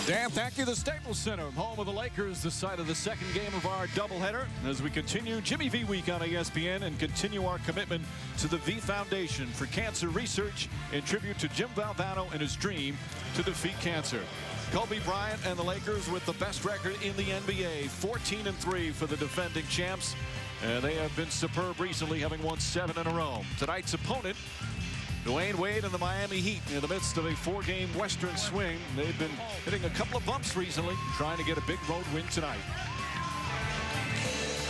Dan, thank you. The Staples Center, home of the Lakers, the site of the second game of our doubleheader. As we continue Jimmy V Week on ESPN and continue our commitment to the V Foundation for Cancer Research in tribute to Jim Valvano and his dream to defeat cancer. Kobe Bryant and the Lakers with the best record in the NBA, 14-3 for the defending champs. And they have been superb recently, having won 7 in a row. Tonight's opponent, Dwayne Wade and the Miami Heat, in the midst of a 4-game Western swing. They've been hitting a couple of bumps recently, trying to get a big road win tonight.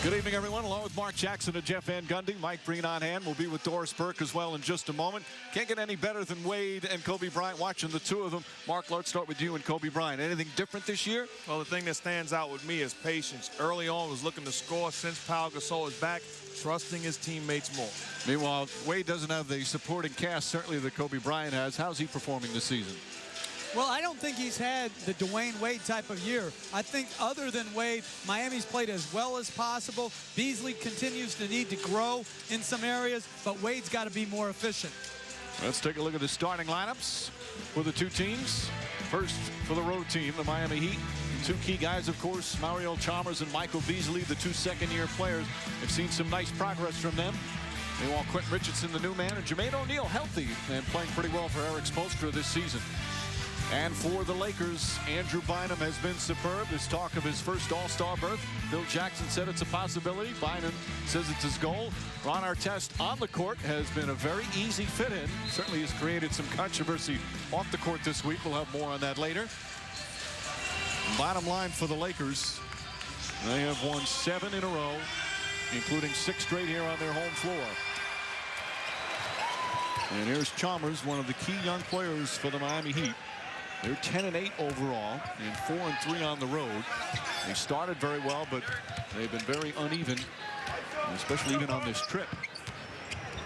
Good evening, everyone. Along with Mark Jackson and Jeff Van Gundy, Mike Breen on hand. We'll be with Doris Burke as well in just a moment. Can't get any better than Wade and Kobe Bryant watching the two of them. Mark, let's start with you and Kobe Bryant. Anything different this year? Well, the thing that stands out with me is patience. Early on, was looking to score. Since Pau Gasol is back, trusting his teammates more. Meanwhile, Wade doesn't have the supporting cast, certainly, that Kobe Bryant has. How's he performing this season? Well, I don't think he's had the Dwayne Wade type of year. I think other than Wade, Miami's played as well as possible. Beasley continues to need to grow in some areas, but Wade's got to be more efficient. Let's take a look at the starting lineups for the two teams. First, for the road team, the Miami Heat. Two key guys, of course, Mario Chalmers and Michael Beasley, the two second-year players. Have seen some nice progress from them. Meanwhile, Quentin Richardson, the new man, and Jermaine O'Neal healthy and playing pretty well for Eric Spoelstra this season. And for the Lakers, Andrew Bynum has been superb. There's talk of his first All-Star berth. Phil Jackson said it's a possibility. Bynum says it's his goal. Ron Artest on the court has been a very easy fit-in. Certainly has created some controversy off the court this week. We'll have more on that later. Bottom line for the Lakers, they have won 7 in a row, including 6 straight here on their home floor. And here's Chalmers, one of the key young players for the Miami Heat. They're 10-8 overall and 4-3 on the road. They started very well, but they've been very uneven, especially even on this trip.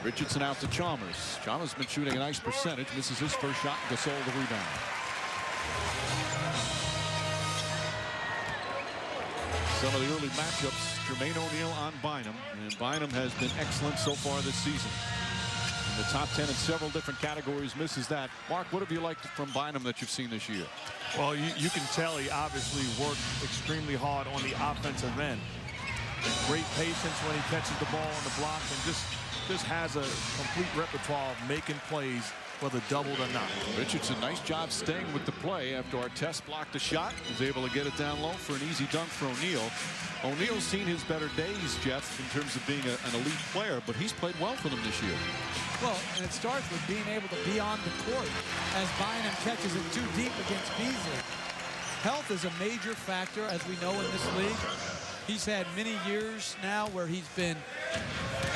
Richardson out to Chalmers. Chalmers has been shooting a nice percentage. Misses his first shot. Gasol the rebound. Some of the early matchups, Jermaine O'Neal on Bynum. And Bynum has been excellent so far this season. In the top 10 in several different categories, misses that. Mark, what have you liked from Bynum that you've seen this year? Well, you can tell he obviously worked extremely hard on the offensive end. Great patience when he catches the ball on the block and just has a complete repertoire of making plays, whether doubled or not. Richardson, nice job staying with the play after Artest blocked a shot. Was able to get it down low for an easy dunk for O'Neal. O'Neal's seen his better days, Jeff, in terms of being an elite player, but he's played well for them this year. Well, and it starts with being able to be on the court as Bynum catches it too deep against Beasley. Health is a major factor, as we know in this league. He's had many years now where he's been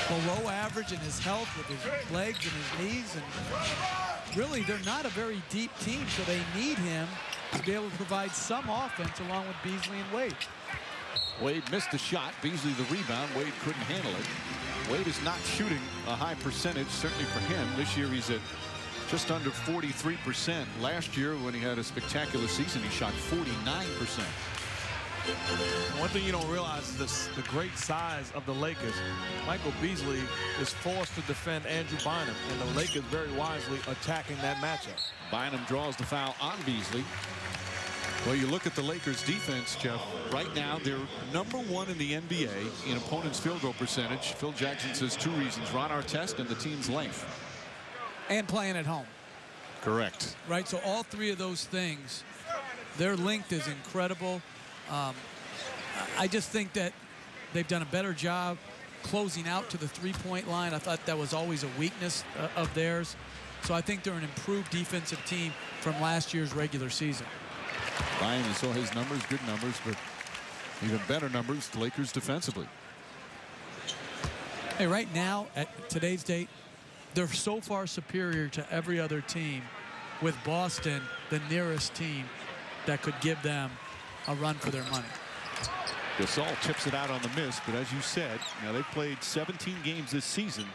below average in his health with his legs and his knees. And really, they're not a very deep team, so they need him to be able to provide some offense along with Beasley and Wade. Wade missed the shot. Beasley the rebound. Wade couldn't handle it. Wade is not shooting a high percentage, certainly for him. This year he's at just under 43%. Last year, when he had a spectacular season, he shot 49%. One thing you don't realize is the great size of the Lakers. Michael Beasley is forced to defend Andrew Bynum, and the Lakers very wisely attacking that matchup. Bynum draws the foul on Beasley. Well, you look at the Lakers defense, Jeff. Right now, they're #1 in the NBA in opponents' field goal percentage. Phil Jackson says 2 reasons: Ron Artest and the team's length. And playing at home. Correct. Right, so all 3 of those things, their length is incredible. I just think that they've done a better job closing out to the 3-point line. I thought that was always a weakness of theirs. So I think they're an improved defensive team from last year's regular season. Ryan, you saw his numbers, good numbers, but even better numbers, the Lakers defensively. Hey, right now, at today's date, they're so far superior to every other team, with Boston the nearest team that could give them a run for their money. Gasol tips it out on the miss, but as you said, now they've played 17 games this season.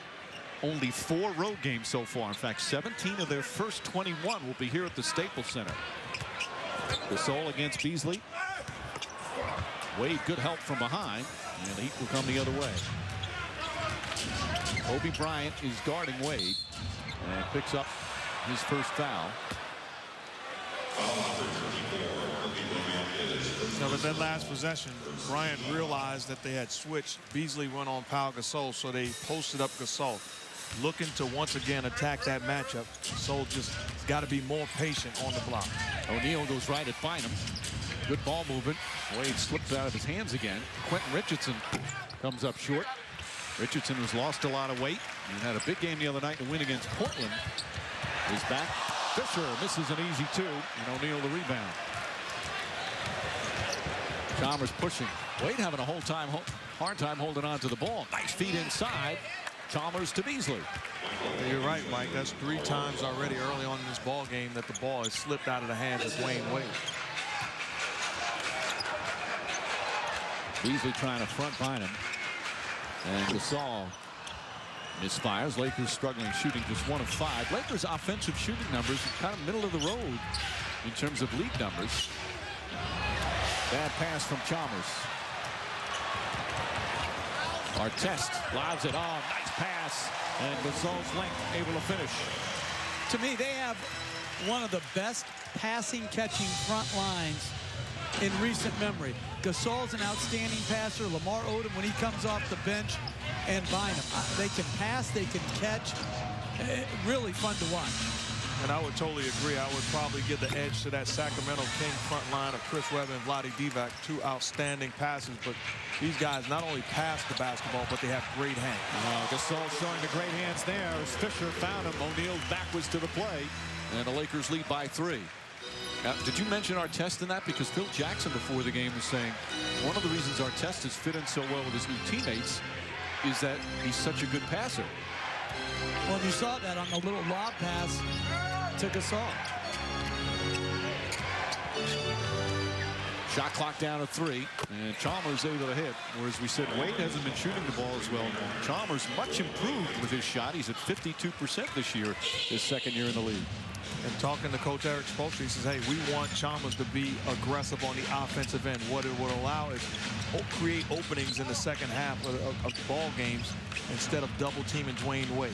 Only 4 road games so far. In fact, 17 of their first 21 will be here at the Staples Center. Gasol against Beasley. Wade, good help from behind, and the Heat will come the other way. Kobe Bryant is guarding Wade and picks up his first foul. that last possession, Bryant realized that they had switched. Beasley went on Pau Gasol, so they posted up Gasol, looking to once again attack that matchup. Gasol just got to be more patient on the block. O'Neal goes right at Bynum. Good ball movement. Wade slips out of his hands again. Quentin Richardson comes up short. Richardson has lost a lot of weight and had a big game the other night to win against Portland. He's back. Fisher misses an easy two, and O'Neal the rebound. Chalmers pushing. Wade having a hard time holding on to the ball. Nice feed inside. Chalmers to Beasley. You're right, Mike. That's 3 times already early on in this ball game that the ball has slipped out of the hands of Dwayne Wade. Beasley trying to front Bynum. And Gasol misfires. Lakers struggling shooting just 1 of 5. Lakers offensive shooting numbers kind of middle of the road in terms of league numbers. Bad pass from Chalmers. Artest lobs it on. Nice pass. And Gasol's length able to finish. To me, they have one of the best passing catching front lines in recent memory. Gasol's an outstanding passer. Lamar Odom when he comes off the bench, and Bynum. They can pass, they can catch. Really fun to watch. And I would totally agree. I would probably give the edge to that Sacramento King front line of Chris Webber and Vlade Divac. 2 outstanding passes, but these guys not only pass the basketball, but they have great hands. Gasol showing the great hands there as Fisher found him. O'Neal backwards to the play, and the Lakers lead by 3. Now, did you mention Artest in that? Because Phil Jackson before the game was saying one of the reasons Artest has fit in so well with his new teammates is that he's such a good passer. Well, you saw that on the little lob pass to Gasol. Shot clock down to 3, and Chalmers able to hit. Whereas we said Wade hasn't been shooting the ball as well. Chalmers much improved with his shot. He's at 52% this year, his second year in the league. And talking to Coach Eric Spoelstra, he says, hey, we want Chalmers to be aggressive on the offensive end. What it would allow is create openings in the second half of ball games instead of double teaming Dwayne Wade.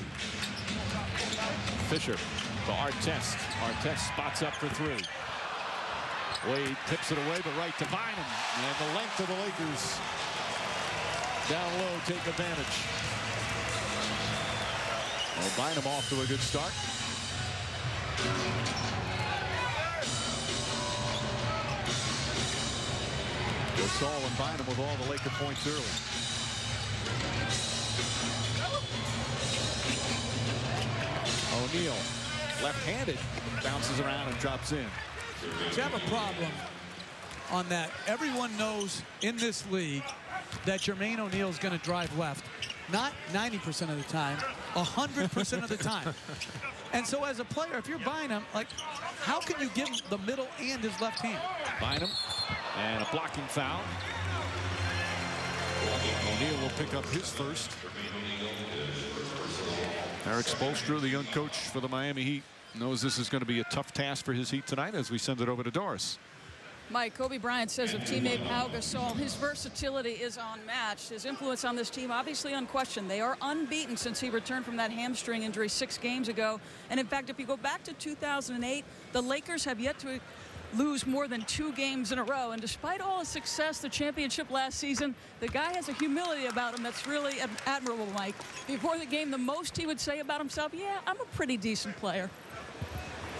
Fisher to Artest. Artest spots up for 3. Wade tips it away, but right to Bynum. And the length of the Lakers down low take advantage. Well, Bynum off to a good start. Gasol and Bynum with all the Laker points early. O'Neal, left-handed, bounces around and drops in. You have a problem on that. Everyone knows in this league that Jermaine O'Neal is going to drive left. Not 90% of the time, 100% of the time. And so as a player, if you're Bynum, like, how can you give him the middle and his left hand? Bynum, and a blocking foul. O'Neal will pick up his first. Eric Spoelstra, the young coach for the Miami Heat, knows this is going to be a tough task for his Heat tonight as we send it over to Doris. Mike, Kobe Bryant says of teammate Pau Gasol, his versatility is unmatched. His influence on this team obviously unquestioned. They are unbeaten since he returned from that hamstring injury 6 games ago. And in fact, if you go back to 2008, the Lakers have yet to lose more than 2 games in a row. And despite all his success, the championship last season, the guy has a humility about him that's really admirable, Mike. Before the game, the most he would say about himself, yeah, I'm a pretty decent player.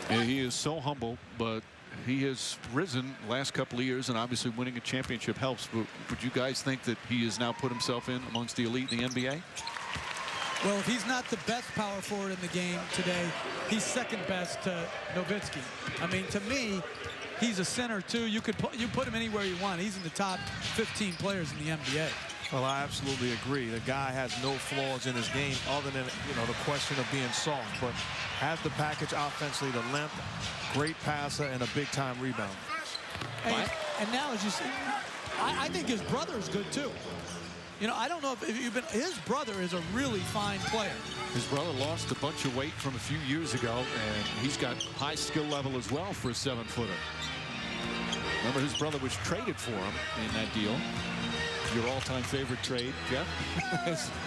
And he is so humble, but he has risen last couple of years, and obviously winning a championship helps. But would you guys think that he has now put himself in amongst the elite in the NBA? Well, if he's not the best power forward in the game today, he's second best to Nowitzki. I mean, to me, he's a center too. You put him anywhere you want. He's in the top 15 players in the NBA. Well, I absolutely agree. The guy has no flaws in his game other than, the question of being soft, but has the package offensively, the length, great passer, and a big-time rebound. Hey, and now, as you see, I think his brother is good too. I don't know if you've been. His brother is a really fine player. His brother lost a bunch of weight from a few years ago, and he's got high skill level as well for a 7-footer. Remember, his brother was traded for him in that deal. Your all-time favorite trade, Jeff?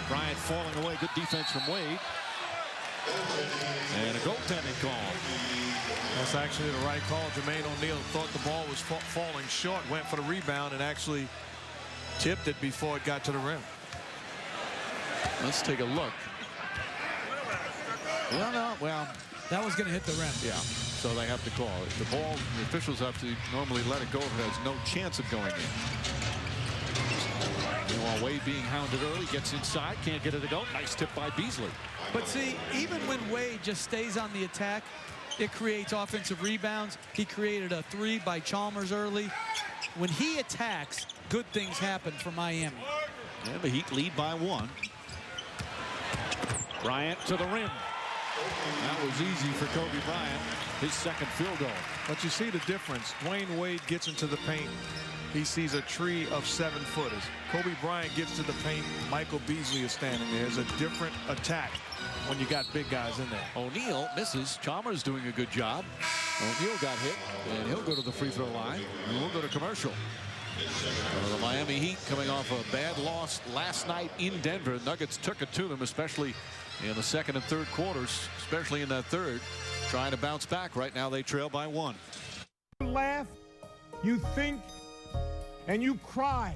Bryant falling away. Good defense from Wade. And a goaltending call. That's actually the right call. Jermaine O'Neal thought the ball was falling short, went for the rebound, and actually tipped it before it got to the rim. Let's take a look. Well, that was going to hit the rim. Yeah, so they have to call it. The ball, the officials have to normally let it go if it has no chance of going in. Meanwhile, Wade being hounded early, gets inside, can't get it to go. Nice tip by Beasley. But see, even when Wade just stays on the attack, it creates offensive rebounds. He created a 3 by Chalmers early. When he attacks, good things happen for Miami. And the Heat lead by 1. Bryant to the rim. That was easy for Kobe Bryant. His second field goal. But you see the difference. Dwayne Wade gets into the paint. He sees a tree of 7-footers. Kobe Bryant gets to the paint. Michael Beasley is standing there. There's a different attack when you got big guys in there. O'Neal misses. Chalmers doing a good job. O'Neal got hit, and he'll go to the free throw line. And we'll go to commercial. The Miami Heat coming off a bad loss last night in Denver. Nuggets took it to them, especially in the second and third quarters, especially in that third. Trying to bounce back. Right now they trail by 1. You laugh, you think, and you cry.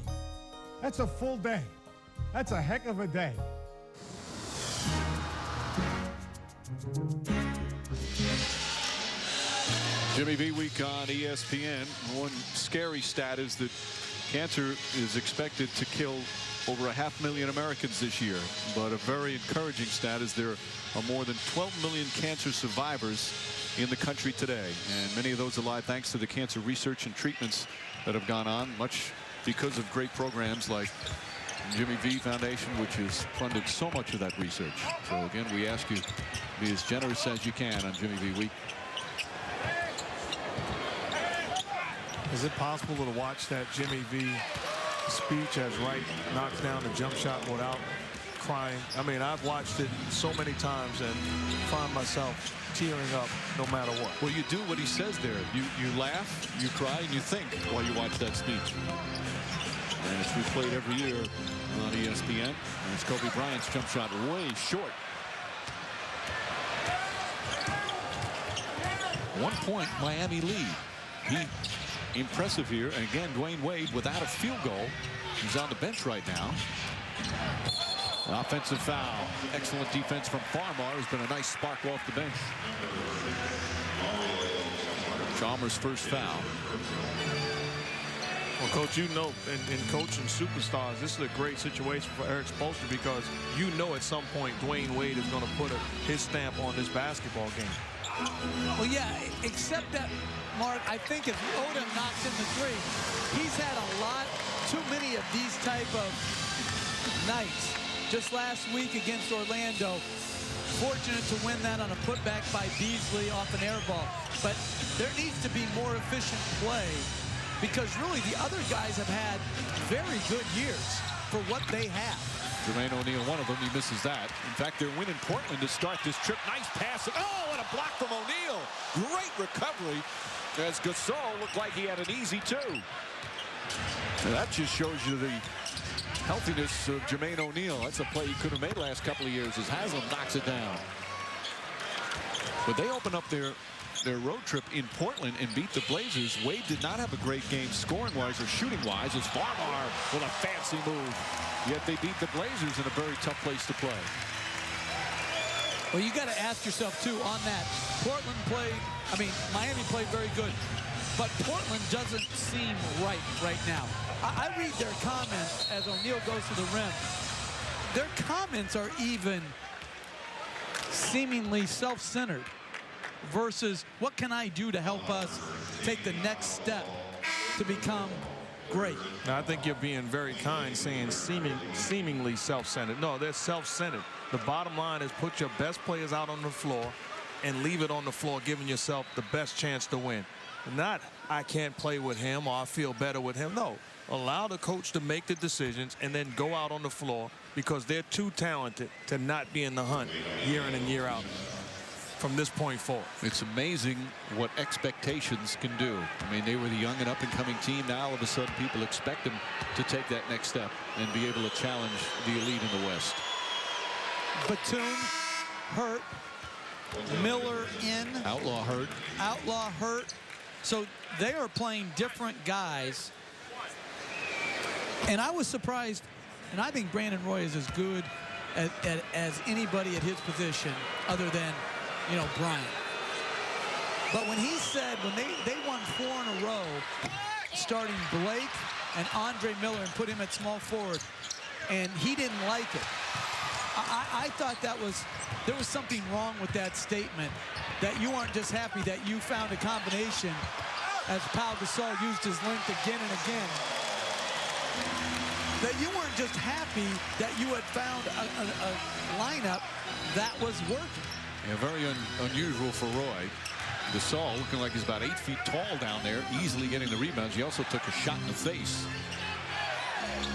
That's a full day. That's a heck of a day. Jimmy V Week on ESPN. One scary stat is that cancer is expected to kill over 500,000 Americans this year. But a very encouraging stat is there are more than 12 million cancer survivors in the country today. And many of those alive thanks to the cancer research and treatments that have gone on, much because of great programs like Jimmy V Foundation, which has funded so much of that research. So again, we ask you to be as generous as you can on Jimmy V Week. Is it possible to watch that Jimmy V speech as Wright knocks down the jump shot without crying? I mean, I've watched it so many times and find myself tearing up no matter what. Well, you do what he says there. You laugh, you cry, and you think while you watch that speech. And it's replayed every year on ESPN. And it's Kobe Bryant's jump shot way short. 1 point Miami lead. Heat impressive here. And again, Dwayne Wade without a field goal. He's on the bench right now. An offensive foul. Excellent defense from Farmar. Has been a nice spark off the bench. Chalmers' first foul. Well, Coach, you know, in coaching superstars, this is a great situation for Eric Spoelstra because you know at some point Dwayne Wade is going to put his stamp on this basketball game. Well, yeah, except that, Mark, I think if Odom knocks in the 3, he's had too many of these type of nights. Just last week against Orlando, fortunate to win that on a putback by Beasley off an air ball. But there needs to be more efficient play because really the other guys have had very good years for what they have. Jermaine O'Neal, one of them, he misses that. In fact, they're winning Portland to start this trip. Nice pass. Oh, what a block from O'Neal. Great recovery as Gasol looked like he had an easy 2. And that just shows you the healthiness of Jermaine O'Neal. That's a play he could have made last couple of years as Haslam knocks it down. But they open up their road trip in Portland and beat the Blazers. Wade did not have a great game scoring-wise or shooting-wise as Farmar with a fancy move. Yet they beat the Blazers in a very tough place to play. Well, you got to ask yourself, too, on that. Miami played very good. But Portland doesn't seem right now. I read their comments as O'Neal goes to the rim. Their comments are even seemingly self-centered versus what can I do to help us take the next step to become great. Now, I think you're being very kind saying seemingly self-centered. No, they're self-centered. The bottom line is put your best players out on the floor and leave it on the floor, giving yourself the best chance to win. Not, I can't play with him or I feel better with him. No, allow the coach to make the decisions and then go out on the floor because they're too talented to not be in the hunt year in and year out from this point forward. It's amazing what expectations can do. I mean, they were the young and up-and-coming team. Now, all of a sudden, people expect them to take that next step and be able to challenge the elite in the West. Batum hurt. Miller in. Outlaw hurt. Outlaw hurt. So they are playing different guys. And I was surprised, and I think Brandon Roy is as good as anybody at his position other than, you know, Bryant. But when he said, when they won 4 in a row, starting Blake and Andre Miller and put him at small forward, and he didn't like it. I thought there was something wrong with that statement, that you aren't just happy that you found a combination, as Pau Gasol used his length again and again, that you weren't just happy that you had found a lineup that was working. Yeah, very unusual for Roy. Gasol looking like he's about 8 feet tall down there, easily getting the rebounds. He also took a shot in the face.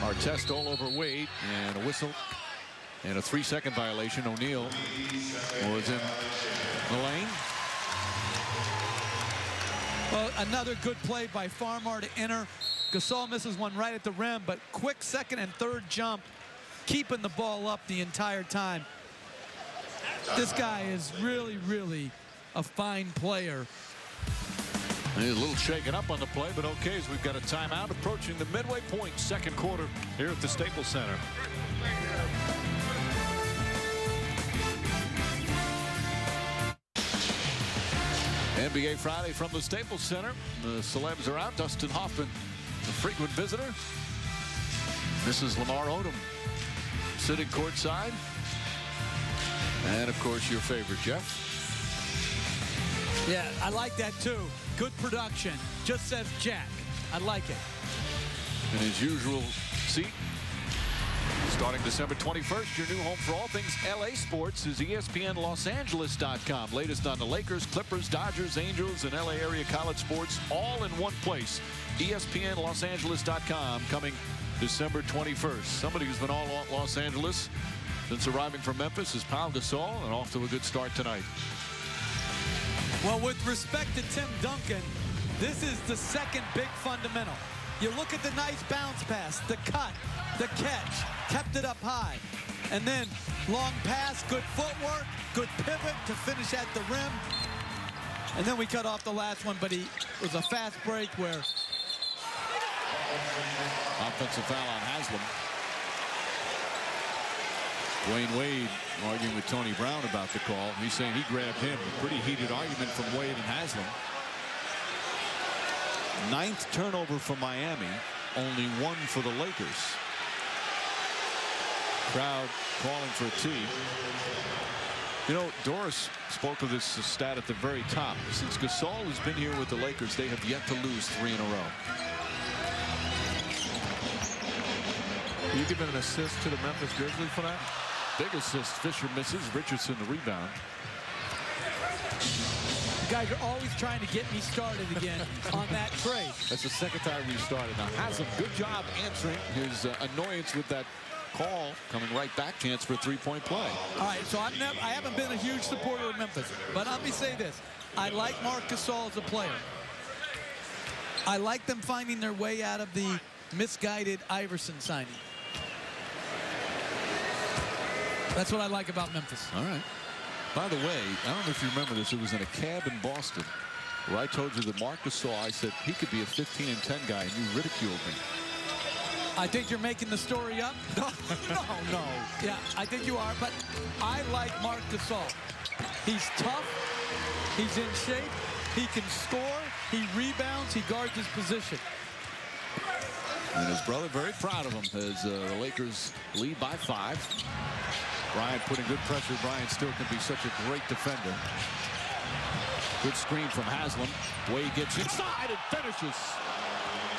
Artest all over Wade, and a whistle and a 3-second violation. O'Neal was in the lane. Well, another good play by Farmar to enter. Gasol misses one right at the rim, but quick second and third jump, keeping the ball up the entire time. This guy is really, really a fine player. He's a little shaken up on the play, but okay, as we've got a timeout approaching the midway point, second quarter here at the Staples Center. NBA Friday from the Staples Center. The celebs are out. Dustin Hoffman, the frequent visitor. Mrs. Lamar Odom sitting courtside. And, of course, your favorite, Jeff. Yeah, I like that, too. Good production. Just says Jack. I like it. In his usual seat. Starting December 21st, your new home for all things LA sports is ESPNLosAngeles.com. Latest on the Lakers, Clippers, Dodgers, Angels, and LA area college sports all in one place. ESPNLosAngeles.com coming December 21st. Somebody who's been all Los Angeles since arriving from Memphis is Pau Gasol, and off to a good start tonight. Well, with respect to Tim Duncan, this is the second big fundamental. You look at the nice bounce pass, the cut, the catch, kept it up high. And then long pass, good footwork, good pivot to finish at the rim. And then we cut off the last one, but it was a fast break where... Offensive foul on Haslam. Dwayne Wade arguing with Tony Brown about the call. He's saying he grabbed him. A pretty heated argument from Wade and Haslam. 9th turnover for Miami, only 1 for the Lakers. Crowd calling for a tee. You know, Doris spoke of this stat at the very top. Since Gasol has been here with the Lakers, they have yet to lose 3 in a row. Are you giving an assist to the Memphis Grizzlies for that? Big assist. Fisher misses. Richardson the rebound. You guys are always trying to get me started again on that trade. That's the second time we started. Now, Haslam, good job answering his annoyance with that call. Coming right back, chance for a three-point play. All right, so I haven't been a huge supporter of Memphis, but let me say this. I like Marc Gasol as a player. I like them finding their way out of the misguided Iverson signing. That's what I like about Memphis. All right. By the way, I don't know if you remember this. It was in a cab in Boston where I told you that Marc Gasol, I said he could be a 15 and 10 guy, and you ridiculed me. I think you're making the story up. No. Yeah, I think you are, but I like Marc Gasol. He's tough. He's in shape. He can score. He rebounds. He guards his position. And his brother very proud of him as the Lakers lead by 5. Bryant putting good pressure. Bryant still can be such a great defender. Good screen from Haslam. Wade gets inside and finishes.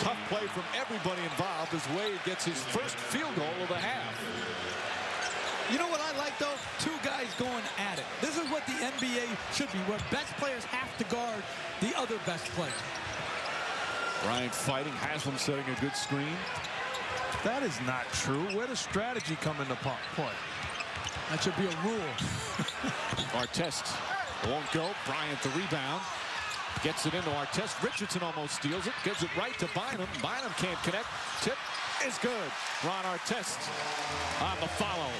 Tough play from everybody involved as Wade gets his first field goal of the half. You know what I like, though? 2 guys going at it. This is what the NBA should be, where best players have to guard the other best player. Bryant fighting. Haslam setting a good screen. That is not true. Where does strategy come into play? That should be a rule. Artest won't go. Bryant the rebound. Gets it into Artest. Richardson almost steals it. Gives it right to Bynum. Bynum can't connect. Tip is good. Ron Artest on the follow.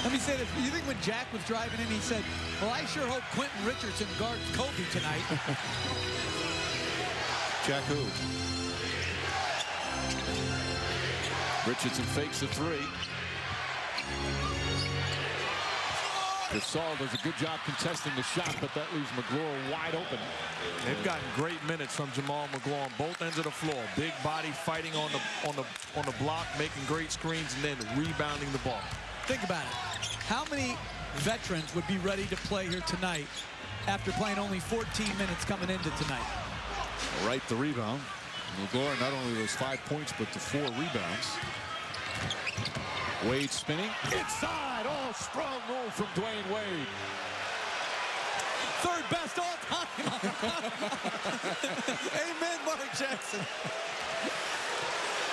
Let me say this. You think when Jack was driving in, he said, well, I sure hope Quentin Richardson guards Kobe tonight. Jack who? Richardson fakes the three. Gasol does a good job contesting the shot, but that leaves McGlure wide open. They've gotten great minutes from Jamal McGlure on both ends of the floor. Big body fighting on the block, making great screens, and then rebounding the ball. Think about it. How many veterans would be ready to play here tonight after playing only 14 minutes coming into tonight? Right, the rebound. McGlure not only those 5 points, but the 4 rebounds. Wade spinning inside. Oh, strong move from Dwayne Wade. Third best all time. Amen, Mark Jackson.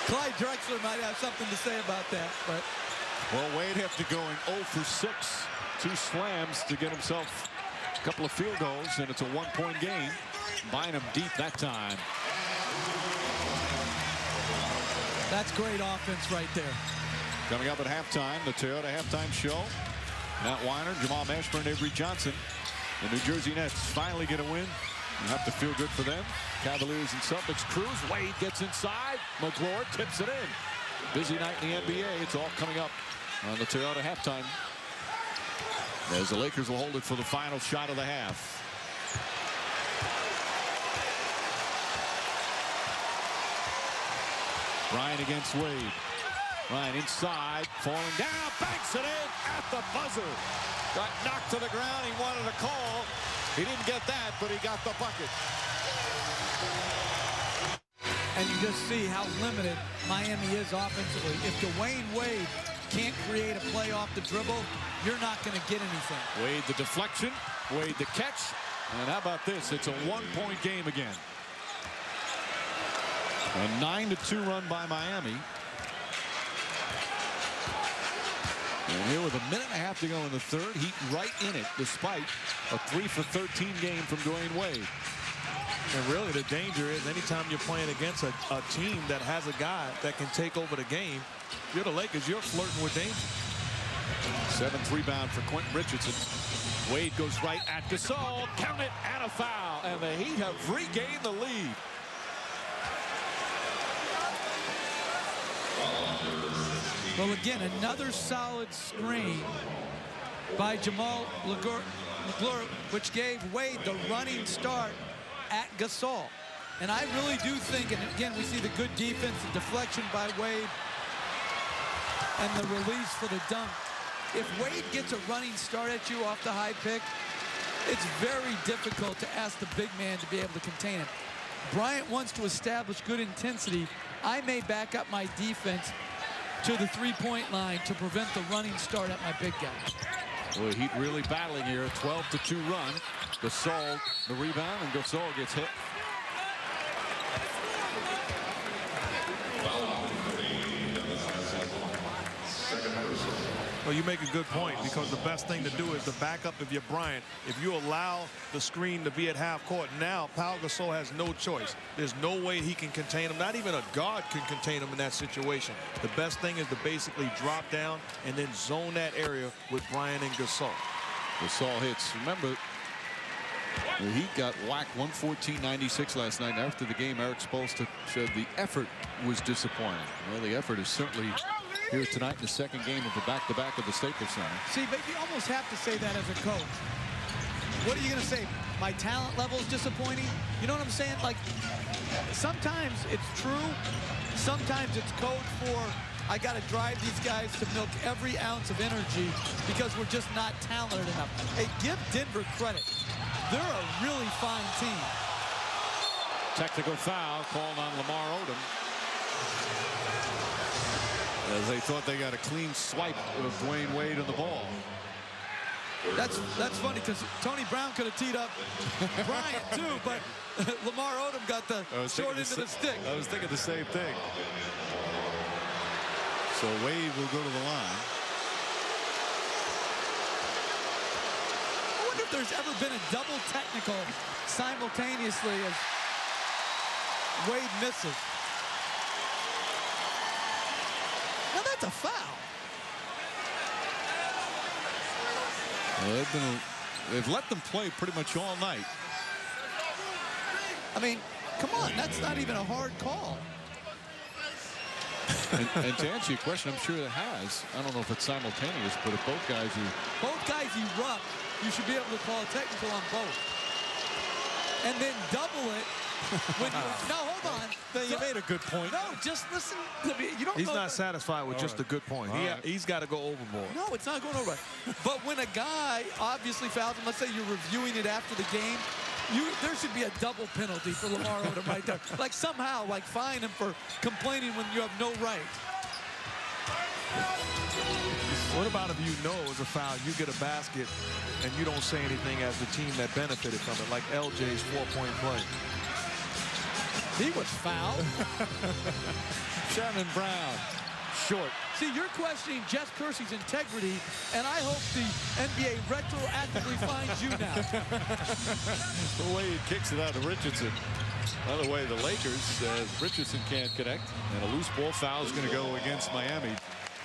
Clyde Drexler might have something to say about that, but. Well, Wade after going 0 for 6, 2 slams to get himself a couple of field goals, and it's a 1-point game. Buying him deep that time. That's great offense right there. Coming up at halftime, the Toyota halftime show. Matt Weiner, Jamal Mashburn, Avery Johnson. The New Jersey Nets finally get a win. You have to feel good for them. Cavaliers and Celtics cruise. Wade gets inside. McGlure tips it in. Busy night in the NBA. It's all coming up on the Toyota halftime, as the Lakers will hold it for the final shot of the half. Bryant against Wade. Bryant inside, falling down, banks it in at the buzzer. Got knocked to the ground. He wanted a call. He didn't get that, but he got the bucket. And you just see how limited Miami is offensively. If Dwayne Wade can't create a play off the dribble, you're not going to get anything. Wade the deflection, Wade the catch, and how about this? It's a 1-point game again. A 9-2 run by Miami. And here with a minute and a half to go in the third, Heat right in it, despite a 3 for 13 game from Dwayne Wade. And really the danger is anytime you're playing against a team that has a guy that can take over the game, if you're the Lakers, you're flirting with danger. 7th rebound for Quentin Richardson. Wade goes right at Gasol. Count it, and a foul. And the Heat have regained the lead. Well, again, another solid screen by Jamal McGlure, which gave Wade the running start at Gasol. And I really do think, and again, we see the good defense, the deflection by Wade, and the release for the dunk. If Wade gets a running start at you off the high pick, it's very difficult to ask the big man to be able to contain him. Bryant wants to establish good intensity. I may back up my defense to the three-point line to prevent the running start at my big guy. Well, Heat really battling here. 12-2 run. Gasol the rebound, and Gasol gets hit. Well, you make a good point, because the best thing to do is to back up if you're Bryant. If you allow the screen to be at half court, now Pau Gasol has no choice. There's no way he can contain him. Not even a guard can contain him in that situation. The best thing is to basically drop down and then zone that area with Bryant and Gasol. Gasol hits. Remember, the Heat got whacked 114-96 last night. After the game, Eric Spoelstra said the effort was disappointing. Well, the effort is certainly here tonight in the second game of the back-to-back of the Staples Center. See, but you almost have to say that as a coach. What are you going to say? My talent level is disappointing? You know what I'm saying? Like, sometimes it's true. Sometimes it's code for, I got to drive these guys to milk every ounce of energy because we're just not talented enough. Hey, give Denver credit. They're a really fine team. Technical foul called on Lamar Odom, as they thought they got a clean swipe of Dwayne Wade on the ball. That's funny, because Tony Brown could have teed up Bryant too, but Lamar Odom got the short end of the stick. I was thinking the same thing. So Wade will go to the line. I wonder if there's ever been a double technical simultaneously as Wade misses. Now that's a foul. They've let them play pretty much all night. I mean, come on, that's not even a hard call. And to answer your question, I'm sure it has. I don't know if it's simultaneous, but if both guys erupt, you should be able to call a technical on both. And then double it when you... No, hold on. Then you made a good point. No, just listen to me. You don't He's know not satisfied with just a good point. He's got to go overboard. No, it's not going over. But when a guy obviously fouls him, let's say you're reviewing it after the game, there should be a double penalty for Lamar Odom right there. Like somehow, like fine him for complaining when you have no right. What about if you know it's a foul, you get a basket, and you don't say anything as the team that benefited from it, like LJ's 4-point play? He was fouled. Shannon Brown, short. See, you're questioning Jess Kersey's integrity, and I hope the NBA retroactively finds you now. The way he kicks it out to Richardson. By the way, the Lakers, Richardson can't connect, and a loose ball foul is going to go against Miami.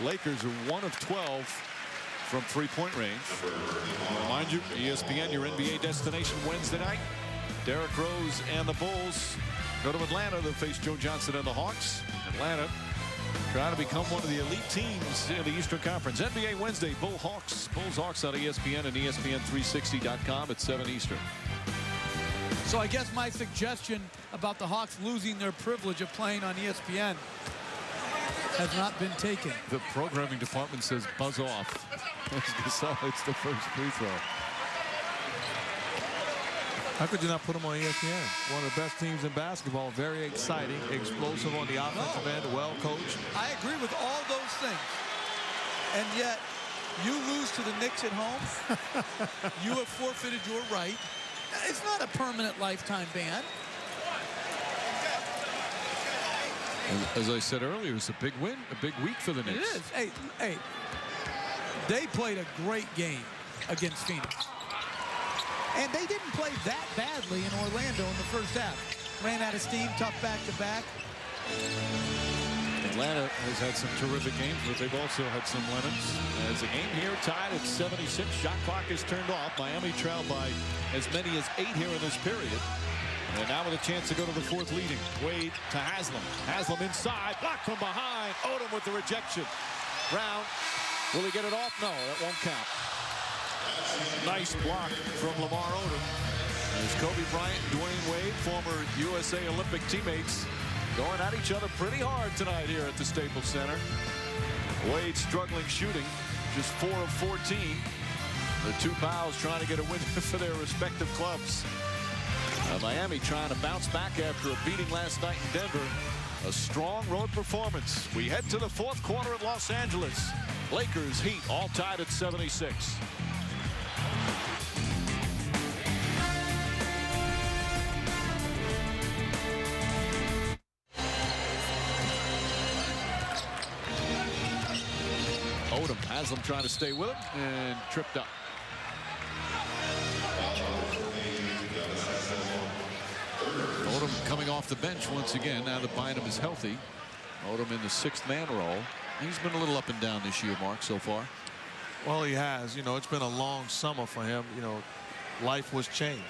Lakers are 1 of 12 from three-point range. Remind you, ESPN, your NBA destination Wednesday night. Derrick Rose and the Bulls go to Atlanta. They'll face Joe Johnson and the Hawks. Atlanta trying to become one of the elite teams in the Eastern Conference. NBA Wednesday, Bulls Hawks on ESPN and ESPN360.com at 7 Eastern. So I guess my suggestion about the Hawks losing their privilege of playing on ESPN has not been taken. The programming department says buzz off. Gasol hits the first free throw. How could you not put him on ESPN? One of the best teams in basketball. Very exciting, explosive on the offensive end, well coached. I agree with all those things. And yet, you lose to the Knicks at home. You have forfeited your right. It's not a permanent lifetime ban. As I said earlier, it's a big win, a big week for the Knicks. It is. Hey, they played a great game against Phoenix. And they didn't play that badly in Orlando in the first half. Ran out of steam, tough back-to-back. Atlanta has had some terrific games, but they've also had some lemons. As the game here tied at 76, shot clock is turned off. Miami trailed by as many as 8 here in this period. And now with a chance to go to the fourth leading. Wade to Haslam. Haslam inside, blocked from behind. Odom with the rejection. Brown, will he get it off? No, that won't count. Nice block from Lamar Odom. As Kobe Bryant and Dwayne Wade, former USA Olympic teammates, going at each other pretty hard tonight here at the Staples Center. Wade struggling shooting, just 4 of 14. The two Paus trying to get a win for their respective clubs. Miami trying to bounce back after a beating last night in Denver. A strong road performance. We head to the fourth quarter at Los Angeles. Lakers, Heat, all tied at 76. Odom, Haslam trying to stay with him and tripped up. Odom coming off the bench once again now that Bynum is healthy. Odom in the 6th man role. He's been a little up and down this year, Mark, so far. Well, he has. You know, it's been a long summer for him. You know, life was changed.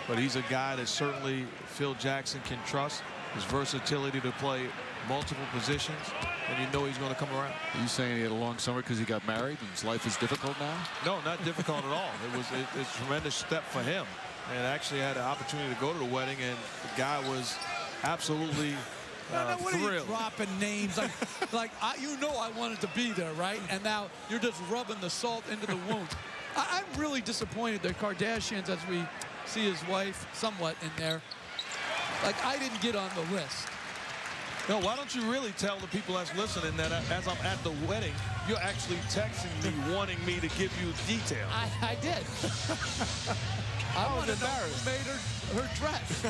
But he's a guy that certainly Phil Jackson can trust. His versatility to play multiple positions. And you know he's going to come around. Are you saying he had a long summer because he got married and his life is difficult now? No, not difficult at all. It's a tremendous step for him. And actually had an opportunity to go to the wedding, and the guy was absolutely what thrilled. are you dropping names? You know I wanted to be there, right? And now you're just rubbing the salt into the wound. I'm really disappointed that Kardashians, as we see his wife somewhat in there, like I didn't get on the list. No, why don't you really tell the people that's listening that as I'm at the wedding, you're actually texting me wanting me to give you details. I did. I was embarrassed. Made her dress.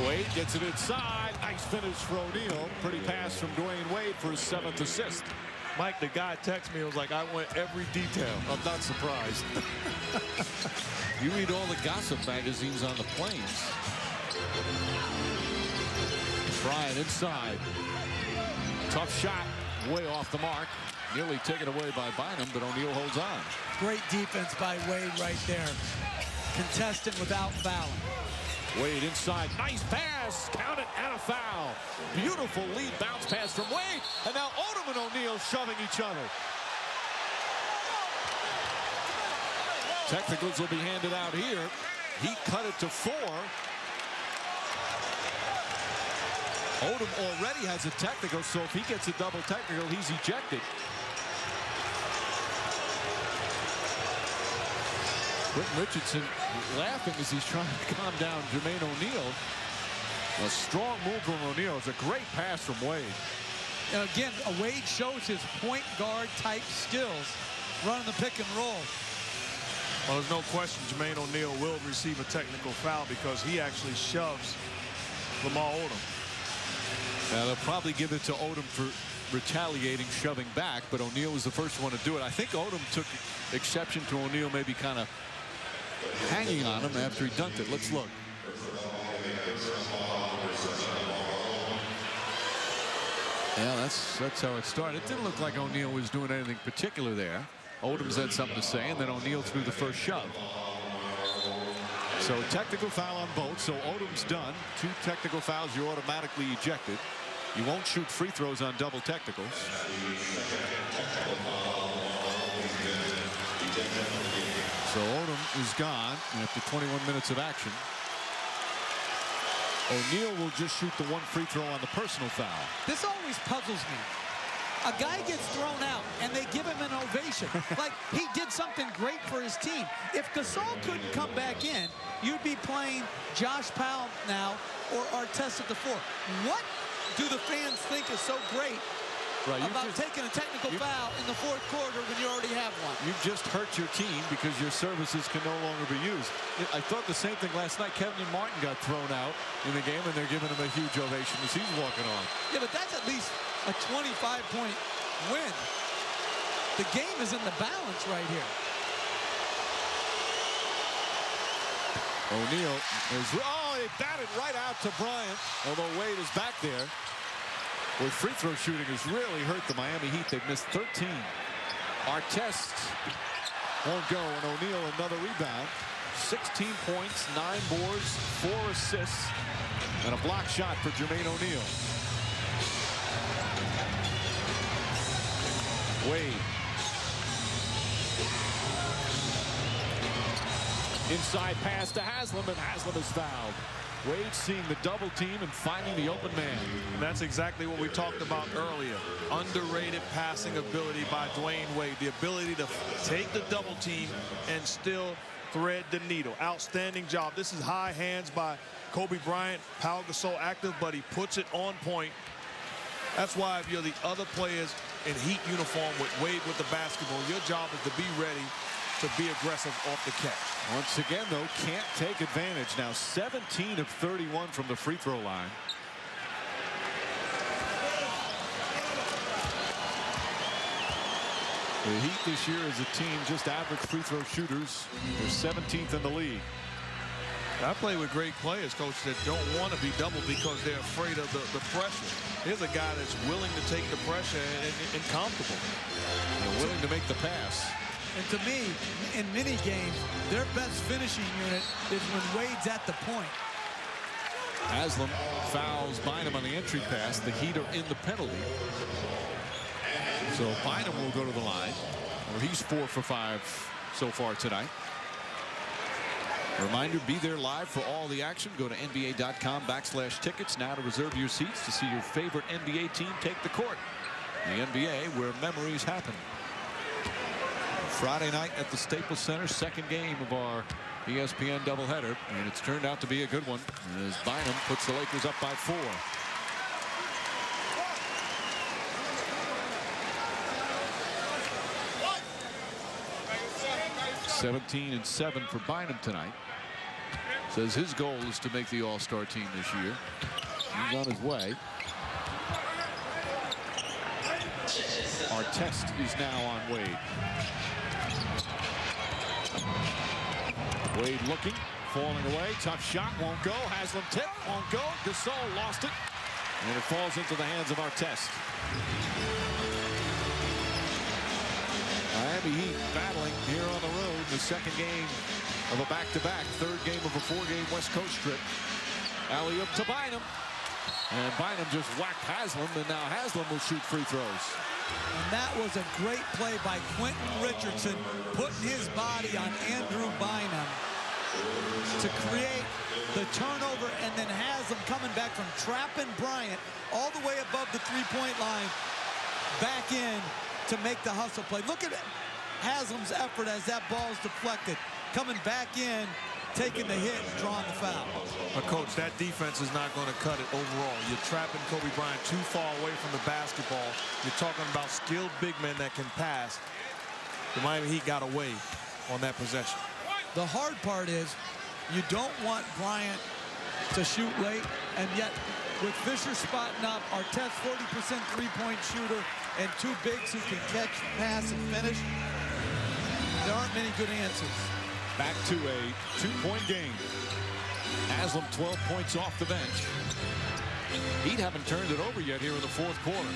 Wade gets it inside. Nice finish for O'Neal. Pretty pass from Dwayne Wade for his 7th assist. Mike, the guy texted me, was like, I want every detail. I'm not surprised. You read all the gossip magazines on the planes. Bryant inside. Tough shot. Way off the mark. Nearly taken away by Bynum, but O'Neal holds on. Great defense by Wade right there. Contestant without fouling. Wade inside, nice pass, count it, and a foul. Beautiful lead bounce pass from Wade, and now Odom and O'Neal shoving each other. Technicals will be handed out here. He cut it to 4. Odom already has a technical, so if he gets a double technical, he's ejected. Quentin Richardson laughing as he's trying to calm down Jermaine O'Neal. A strong move from O'Neal. It's a great pass from Wade. And again, Wade shows his point guard type skills running the pick and roll. Well, there's no question Jermaine O'Neal will receive a technical foul because he actually shoves Lamar Odom. Now they'll probably give it to Odom for retaliating, shoving back, but O'Neal was the first one to do it. I think Odom took exception to O'Neal maybe kind of hanging on him after he dunked it. Let's look. Yeah, that's how it started. It didn't look like O'Neal was doing anything particular there. Odom's had something to say, and then O'Neal threw the first shove. So technical foul on both. So Odom's done. 2 technical fouls, you're automatically ejected. You won't shoot free throws on double technicals. So Odom is gone after 21 minutes of action. O'Neal will just shoot the 1 free throw on the personal foul. This always puzzles me. A guy gets thrown out, and they give him an ovation. Like he did something great for his team. If Gasol couldn't come back in, you'd be playing Josh Powell now or Artest at the 4. What do the fans think is so great about taking a technical foul in the 4th quarter when you already have one? You just hurt your team because your services can no longer be used. I thought the same thing last night. Kevin Martin got thrown out in the game, and they're giving him a huge ovation as he's walking on. Yeah, but that's at least a 25-point win. The game is in the balance right here. O'Neal is, he batted right out to Bryant, although Wade is back there. With free throw shooting has really hurt the Miami Heat. They've missed 13. Artest won't go, and O'Neal another rebound. 16 points, 9 boards, 4 assists, and a block shot for Jermaine O'Neal. Wade. Inside pass to Haslam, and Haslam is fouled. Wade seeing the double team and finding the open man. And that's exactly what we talked about earlier. Underrated passing ability by Dwayne Wade. The ability to take the double team and still thread the needle. Outstanding job. This is high hands by Kobe Bryant. Pau Gasol active, but he puts it on point. That's why if you're the other players in Heat uniform with Wade with the basketball, your job is to be ready to be aggressive off the catch. Once again, though, can't take advantage. Now 17 of 31 from the free throw line. The Heat this year as a team, just average free throw shooters. They're 17th in the league. I play with great players, Coach, that don't want to be doubled because they're afraid of the pressure. Here's a guy that's willing to take the pressure and comfortable. And willing to make the pass. And to me, in many games, their best finishing unit is when Wade's at the point. Haslam fouls Bynum on the entry pass. The Heat are in the penalty. So Bynum will go to the line, where he's 4 for 5 so far tonight. Reminder, be there live for all the action. Go to NBA.com/tickets now to reserve your seats to see your favorite NBA team take the court. The NBA, where memories happen. Friday night at the Staples Center, second game of our ESPN doubleheader, and it's turned out to be a good one as Bynum puts the Lakers up by 4. (17-7) for Bynum tonight. Says his goal is to make the All-Star team this year. He's on his way. Artest is now on Wade. Wade looking, falling away. Tough shot, won't go. Haslam tip, won't go. Gasol lost it, and it falls into the hands of Artest. Miami Heat battling here on the road. The second game of a back-to-back. Third game of a 4-game West Coast trip. Alley-oop to Bynum. And Bynum just whacked Haslam, and now Haslam will shoot free throws. And that was a great play by Quentin Richardson, putting his body on Andrew Bynum to create the turnover, and then Haslam coming back from trapping Bryant all the way above the three-point line, back in to make the hustle play. Look at Haslam's effort as that ball is deflected, coming back in, taking the hit and drawing the foul. Coach, that defense is not going to cut it overall. You're trapping Kobe Bryant too far away from the basketball. You're talking about skilled big men that can pass. The Miami Heat got away on that possession. The hard part is you don't want Bryant to shoot late, and yet with Fisher spotting up, Artest 40% three-point shooter, and two bigs who can catch, pass, and finish, there aren't many good answers. Back to a 2-point game. Haslam 12 points off the bench. Heat haven't turned it over yet here in the fourth quarter.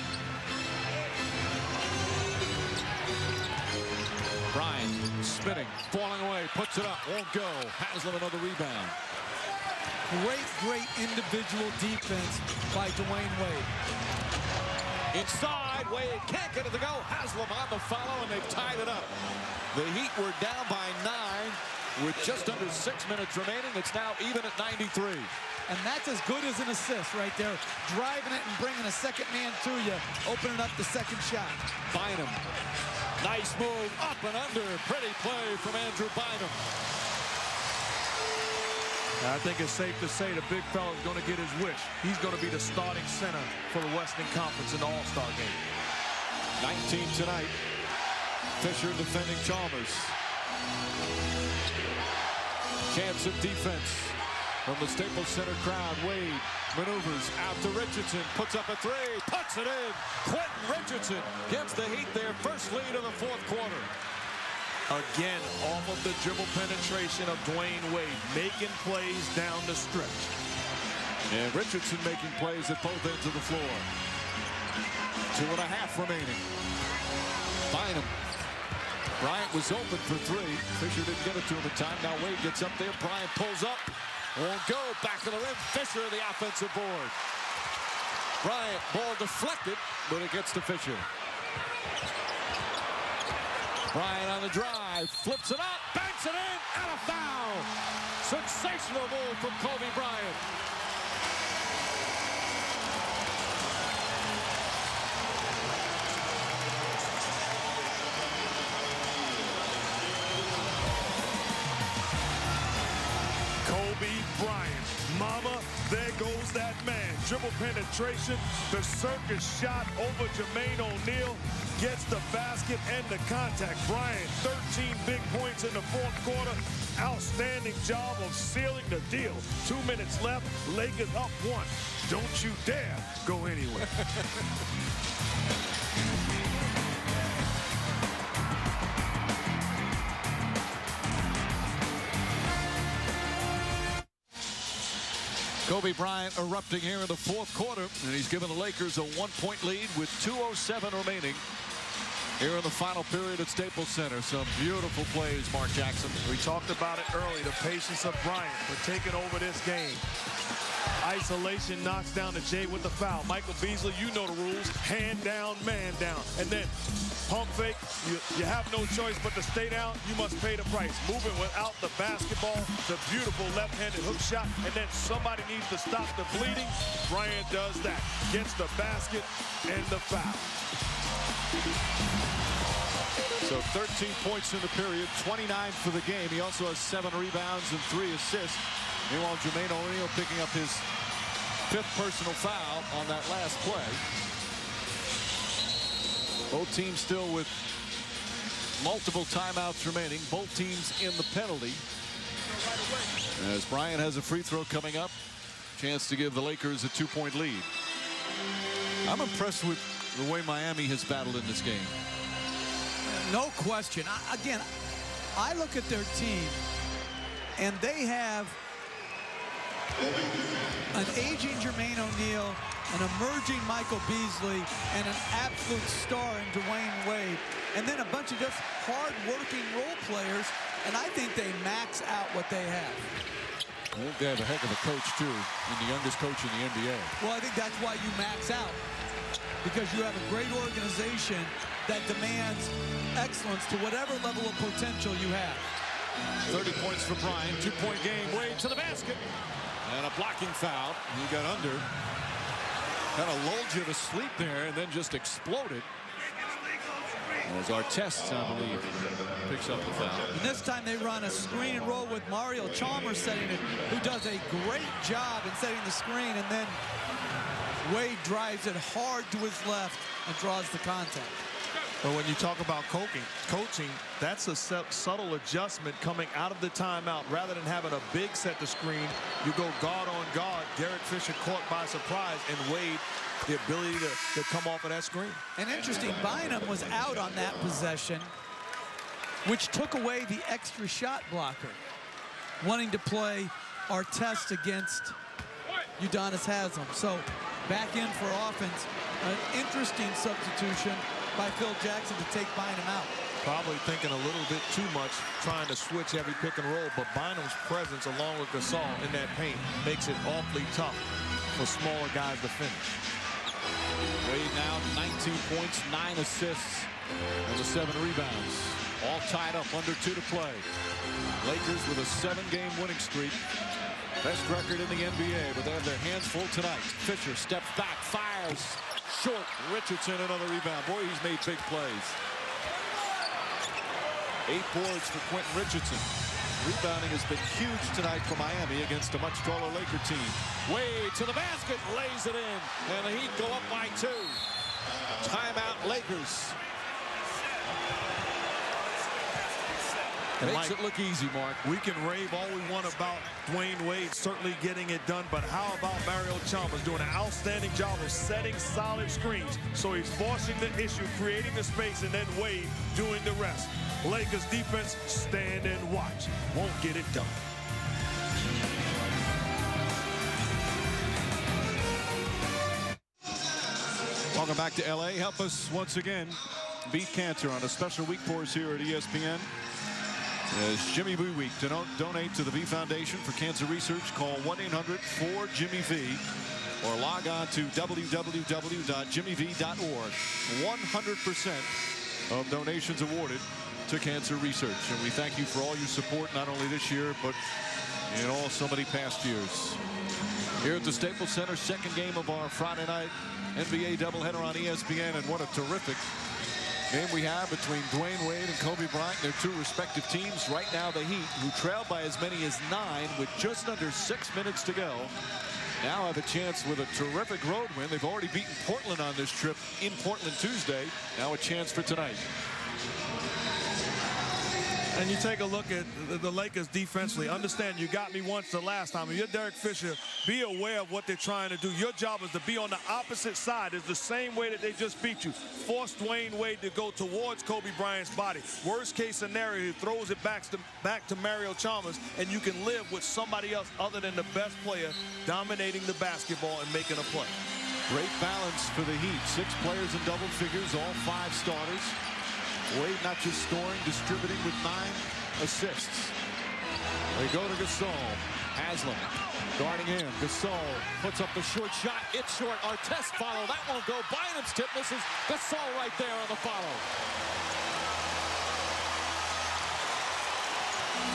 Bryant spinning, falling away, puts it up, won't go. Haslam another rebound. Great individual defense by Dwayne Wade. Inside, Wade can't get it to go. Haslam on the follow, and they've tied it up. The Heat were down by 9 with just under 6 minutes remaining. It's now even at 93. And that's as good as an assist right there. Driving it and bringing a second man to you, opening up the second shot. Bynum, nice move, up and under. Pretty play from Andrew Bynum. I think it's safe to say the big fella is going to get his wish. He's going to be the starting center for the Western Conference in the All-Star game. 19 tonight. Fisher defending Chalmers. Chance of defense from the Staples Center crowd. Wade maneuvers out to Richardson, puts up a three, puts it in. Quentin Richardson gets the Heat their first lead of the fourth quarter. Again, off of the dribble penetration of Dwayne Wade, making plays down the stretch. And Richardson making plays at both ends of the floor. 2.5 remaining. Bynum. Bryant was open for three. Fisher didn't get it to him in time. Now Wade gets up there. Bryant pulls up. Won't go. Back to the rim. Fisher the offensive board. Bryant, ball deflected, but it gets to Fisher. Bryant on the drive, flips it up, banks it in, and a foul. Sensational move from Kobe Bryant. Kobe Bryant, mama, there goes that man. Dribble penetration, the circus shot over Jermaine O'Neal, gets the basket and the contact. Bryant, 13 big points in the fourth quarter. Outstanding job of sealing the deal. 2 minutes left, Lakers up 1. Don't you dare go anywhere. Kobe Bryant erupting here in the fourth quarter, and he's given the Lakers a 1-point lead with 2:07 remaining here in the final period at Staples Center. Some beautiful plays, Mark Jackson. We talked about it early, the patience of Bryant for taking over this game. Isolation, knocks down the J with the foul. Michael Beasley, you know the rules. Hand down, man down. And then pump fake, you have no choice but to stay down. You must pay the price. Moving without the basketball, the beautiful left-handed hook shot, and then somebody needs to stop the bleeding. Bryant does that. Gets the basket and the foul. So 13 points in the period, 29 for the game. He also has 7 rebounds and 3 assists. Meanwhile, Jermaine O'Neal picking up his 5th personal foul on that last play. Both teams still with multiple timeouts remaining. Both teams in the penalty. As Bryant has a free throw coming up. Chance to give the Lakers a 2-point lead. I'm impressed with the way Miami has battled in this game. No question. Again, I look at their team, and they have an aging Jermaine O'Neal, an emerging Michael Beasley, and an absolute star in Dwayne Wade. and then a bunch of just hard-working role players, and I think they max out what they have. Well, they have a heck of a coach, too, and the youngest coach in the NBA. Well, I think that's why you max out, because you have a great organization that demands excellence to whatever level of potential you have. 30 points for Bryant. 2-point game. Wade to the basket. And a blocking foul. He got under. Kind of lulled you to sleep there and then just exploded. As Artest, I believe, picks up the foul. And this time they run a screen and roll with Mario Chalmers setting it, who does a great job in setting the screen, and then Wade drives it hard to his left and draws the contact. But when you talk about coaching, that's a subtle adjustment coming out of the timeout. Rather than having a big set the screen, you go guard on guard. Derek Fisher caught by surprise, and Wade the ability to come off of that screen. And interesting, Bynum was out on that possession, which took away the extra shot blocker, wanting to play Artest against Udonis Haslem. So back in for offense, an interesting substitution by Phil Jackson to take Bynum out. Probably thinking a little bit too much, trying to switch every pick and roll, but Bynum's presence along with Gasol in that paint makes it awfully tough for smaller guys to finish. Wade now 19 points, 9 assists, and the 7 rebounds. All tied up, under 2 to play. Lakers with a 7-game winning streak. Best record in the NBA, but they have their hands full tonight. Fisher steps back, fires. Short. Richardson, another rebound. Boy, he's made big plays. 8 boards for Quentin Richardson. Rebounding has been huge tonight for Miami against a much taller Laker team. Wade to the basket, lays it in, and the Heat go up by 2. Timeout, Lakers. Makes it look easy, Mark. We can rave all we want about Dwayne Wade certainly getting it done, but how about Mario Chalmers doing an outstanding job of setting solid screens? So he's forcing the issue, creating the space, and then Wade doing the rest. Lakers defense, stand and watch. Won't get it done. Welcome back to LA. Help us once again beat cancer on a special week for us here at ESPN. It's Jimmy V Week. To donate to the V Foundation for Cancer Research, call 1-800-4-JIMMY-V or log on to www.jimmyv.org. 100% of donations awarded to cancer research. And we thank you for all your support, not only this year, but in all so many past years. Here at the Staples Center, second game of our Friday night NBA doubleheader on ESPN, and what a terrific game we have between Dwayne Wade and Kobe Bryant, their 2 respective teams. Right now, the Heat, who trailed by as many as 9 with just under 6 minutes to go, now have a chance with a terrific road win. They've already beaten Portland on this trip in Portland Tuesday. Now a chance for tonight. And you take a look at the Lakers defensively. Understand, you got me once the last time. If you're Derek Fisher, be aware of what they're trying to do. Your job is to be on the opposite side. It's the same way that they just beat you. Force Dwayne Wade to go towards Kobe Bryant's body. Worst case scenario, he throws it back to Mario Chalmers, and you can live with somebody else other than the best player dominating the basketball and making a play. Great balance for the Heat. 6 players in double figures, all 5 starters. Wade not just scoring, distributing with 9 assists. They go to Gasol. Haslem guarding him. Gasol puts up the short shot. It's short. Artest follow. That won't go. Bynum's tip misses. Gasol right there on the follow.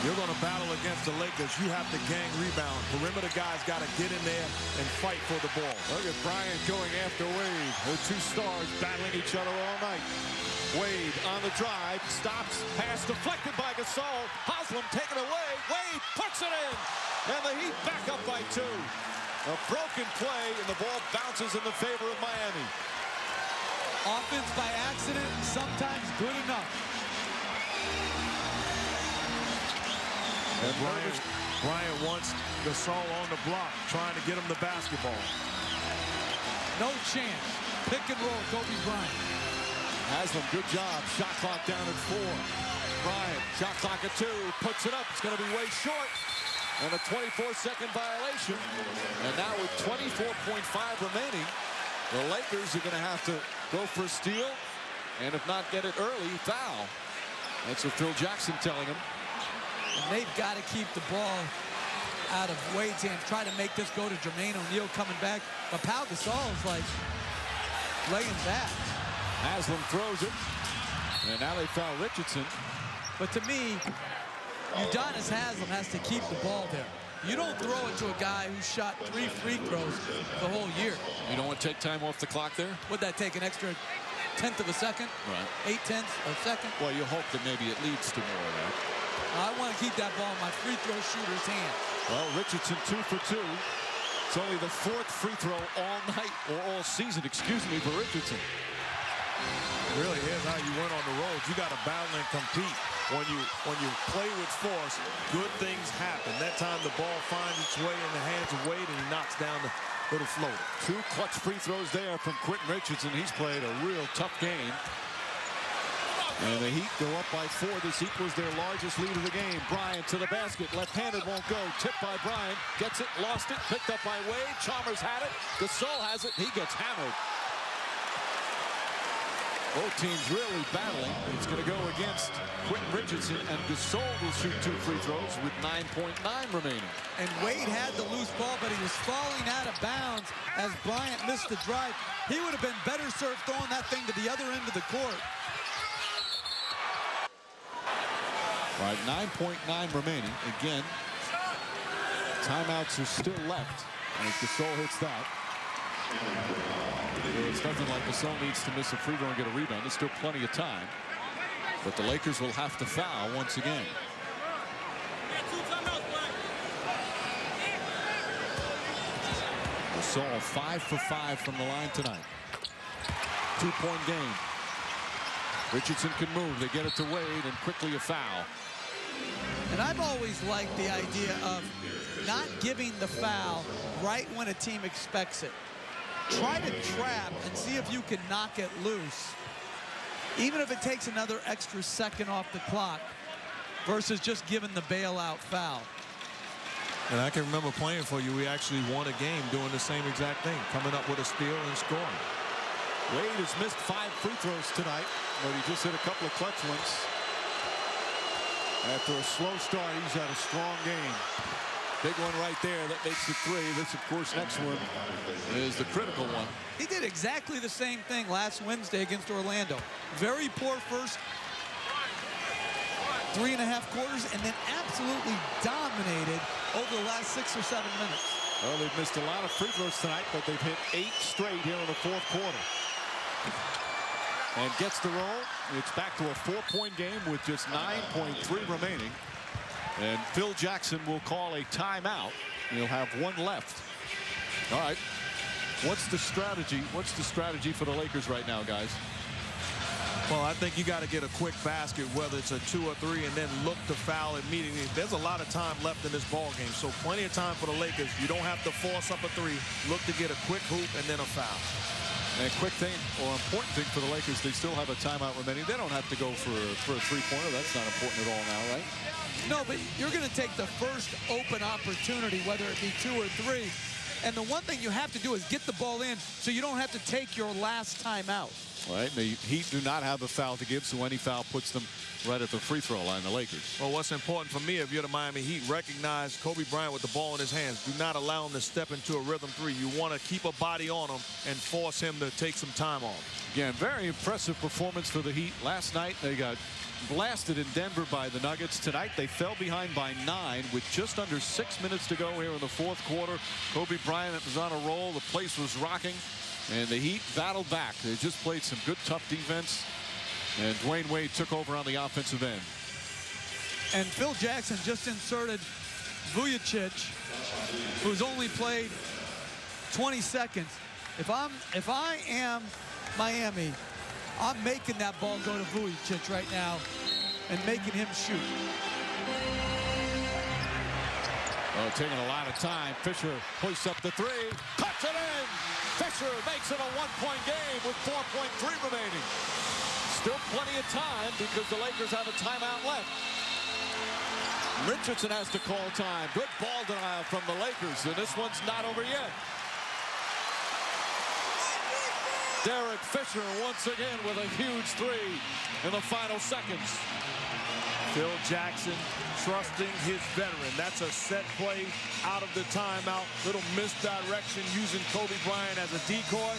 You're going to battle against the Lakers. You have to gang rebound. Perimeter guys got to get in there and fight for the ball. Look at Bryant going after Wade. The 2 stars battling each other all night. Wade on the drive, stops, pass deflected by Gasol. Haslem taken away. Wade puts it in, and the Heat back up by 2. A broken play, and the ball bounces in the favor of Miami. Offense by accident, sometimes good enough. And Bryant wants Gasol on the block, trying to get him the basketball. No chance. Pick and roll, Kobe Bryant. Haslem, good job. Shot clock down at 4. Bryant, shot clock at 2. Puts it up. It's going to be way short. And a 24-second violation. And now with 24.5 remaining, the Lakers are going to have to go for a steal and if not get it early, foul. That's what Phil Jackson telling him. And they've got to keep the ball out of Wade's hands. Try to make this go to Jermaine O'Neal coming back. But Pau Gasol is like laying back. Haslam throws it. And now they foul Richardson. But to me, Udonis Haslam has to keep the ball there. You don't throw it to a guy who shot 3 free throws the whole year. You don't want to take time off the clock there? Would that take an extra 1/10 of a second? Right. 8/10 of a second? Well, you hope that maybe it leads to more of that. I want to keep that ball in my free throw shooter's hand. Well, Richardson 2 for 2. It's only the 4th free throw all night, or all season, excuse me, for Richardson. Really, here's how you win on the road. You got to battle and compete. When you play with force, good things happen. That time the ball finds its way in the hands of Wade, and he knocks down the little floater. 2 clutch free throws there from Quentin Richardson. He's played a real tough game. And the Heat go up by 4. This equals their largest lead of the game. Bryant to the basket. Left-handed won't go. Tipped by Bryant. Gets it, lost it. Picked up by Wade. Chalmers had it. Gasol has it. He gets hammered. Both teams really battling. It's going to go against Quentin Richardson, and Gasol will shoot 2 free throws with 9.9 remaining. And Wade had the loose ball, but he was falling out of bounds as Bryant missed the drive. He would have been better served throwing that thing to the other end of the court. All right, 9.9 remaining. Again, timeouts are still left as Gasol hits that. It's nothing like Gasol needs to miss a free throw and get a rebound. There's still plenty of time. But the Lakers will have to foul once again. Gasol 5 for 5 from the line tonight. 2-point game. Richardson can move. They get it to Wade, and quickly a foul. And I've always liked the idea of not giving the foul right when a team expects it. Try to trap and see if you can knock it loose, even if it takes another extra second off the clock, versus just giving the bailout foul. And I can remember playing for you. We actually won a game doing the same exact thing, coming up with a steal and scoring. Wade has missed 5 free throws tonight, but he just hit a couple of clutch ones. After a slow start, he's had a strong game. Big one right there. That makes it 3. This, of course, next one is the critical one. He did exactly the same thing last Wednesday against Orlando. Very poor first 3.5 quarters, and then absolutely dominated over the last 6 or 7 minutes. Well, they've missed a lot of free throws tonight, but they've hit 8 straight here in the 4th quarter. And gets the roll. It's back to a 4-point game with just 9.3 remaining. And Phil Jackson will call a timeout. He'll have 1 left. All right. What's the strategy? What's the strategy for the Lakers right now, guys? Well, I think you got to get a quick basket, whether it's a 2 or 3, and then look to foul immediately. There's a lot of time left in this ball game, so plenty of time for the Lakers. You don't have to force up a 3. Look to get a quick hoop and then a foul. And a quick thing, or important thing for the Lakers, they still have a timeout remaining. They don't have to go for a 3-pointer. That's not important at all now, right? No, but you're going to take the first open opportunity, whether it be 2 or 3. And the one thing you have to do is get the ball in so you don't have to take your last timeout. Right. The Heat do not have a foul to give, so any foul puts them right at the free throw line, the Lakers. Well, what's important for me, if you're the Miami Heat, recognize Kobe Bryant with the ball in his hands. Do not allow him to step into a rhythm 3. You want to keep a body on him and force him to take some time off. Again, very impressive performance for the Heat. Last night, they got blasted in Denver by the Nuggets. Tonight, they fell behind by 9 with just under 6 minutes to go here in the 4th quarter. Kobe Bryant was on a roll. The place was rocking. And the Heat battled back. They just played some good, tough defense. And Dwayne Wade took over on the offensive end. And Phil Jackson just inserted Vujacic, who's only played 20 seconds. If I am Miami, I'm making that ball go to Vujacic right now and making him shoot. Oh, taking a lot of time. Fisher hoists up the 3, cuts it in. Fisher makes it a 1-point game with 4.3 remaining. Still plenty of time because the Lakers have a timeout left. Richardson has to call time. Good ball denial from the Lakers, and this one's not over yet. Derek Fisher once again with a huge three in the final seconds. Phil Jackson trusting his veteran. That's a set play out of the timeout. Little misdirection using Kobe Bryant as a decoy.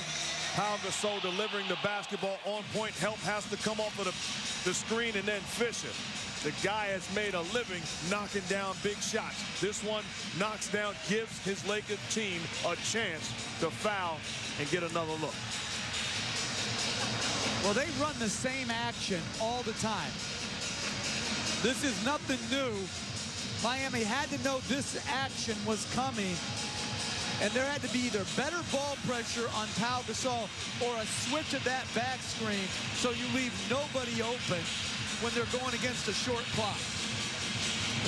Pau Gasol delivering the basketball on point. Help has to come off of the screen, and then Fisher. The guy has made a living knocking down big shots. This one knocks down, gives his Lakers team a chance to foul and get another look. Well, they run the same action all the time. This is nothing new. Miami had to know this action was coming, and there had to be either better ball pressure on Pau Gasol or a switch of that back screen so you leave nobody open when they're going against a short clock.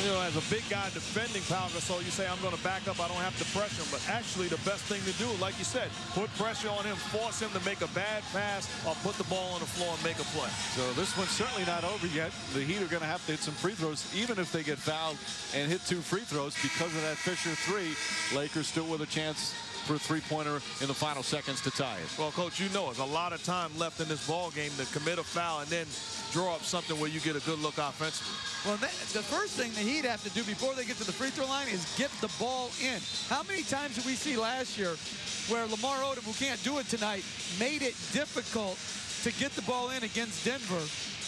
You know, as a big guy defending Pau Gasol, you say, I'm going to back up, I don't have to pressure him. But actually, the best thing to do, like you said, put pressure on him, force him to make a bad pass, or put the ball on the floor and make a play. So this one's certainly not over yet. The Heat are going to have to hit some free throws, even if they get fouled and hit 2 free throws because of that Fisher three. Lakers still with a chance for a three-pointer in the final seconds to tie it. Well, Coach, you know, there's a lot of time left in this ball game to commit a foul and then draw up something where you get a good look offensively. Well, the first thing the Heat have to do before they get to the free throw line is get the ball in. How many times did we see last year where Lamar Odom, who can't do it tonight, made it difficult to get the ball in against Denver?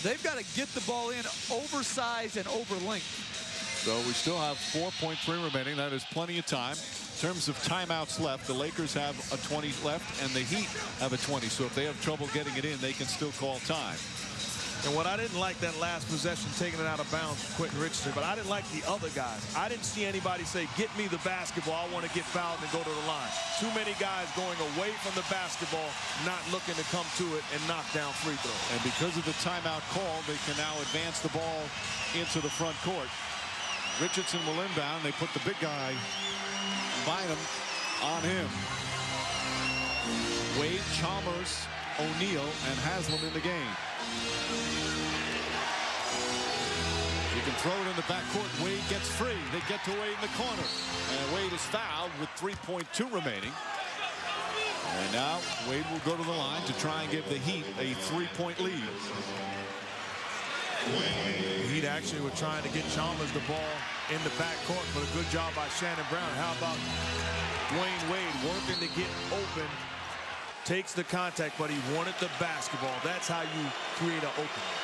They've got to get the ball in oversized and over length. So we still have 4.3 remaining. That is plenty of time. In terms of timeouts left, the Lakers have a 20 left, and the Heat have a 20. So if they have trouble getting it in, they can still call time. And what I didn't like that last possession, taking it out of bounds, Quentin Richardson, but I didn't like the other guys. I didn't see anybody say, get me the basketball, I want to get fouled and go to the line. Too many guys going away from the basketball, not looking to come to it and knock down free throws. And because of the timeout call, they can now advance the ball into the front court. Richardson will inbound. They put the big guy, Bynum, on him. Wade, Chalmers, O'Neal, and Haslam in the game. You can throw it in the backcourt. Wade gets free. They get to Wade in the corner. And Wade is fouled with 3.2 remaining. And now Wade will go to the line to try and give the Heat a 3-point lead. The Heat actually were trying to get Chalmers the ball in the backcourt, but a good job by Shannon Brown. How about Dwayne Wade working to get open, takes the contact, but he wanted the basketball. That's how you create an opening.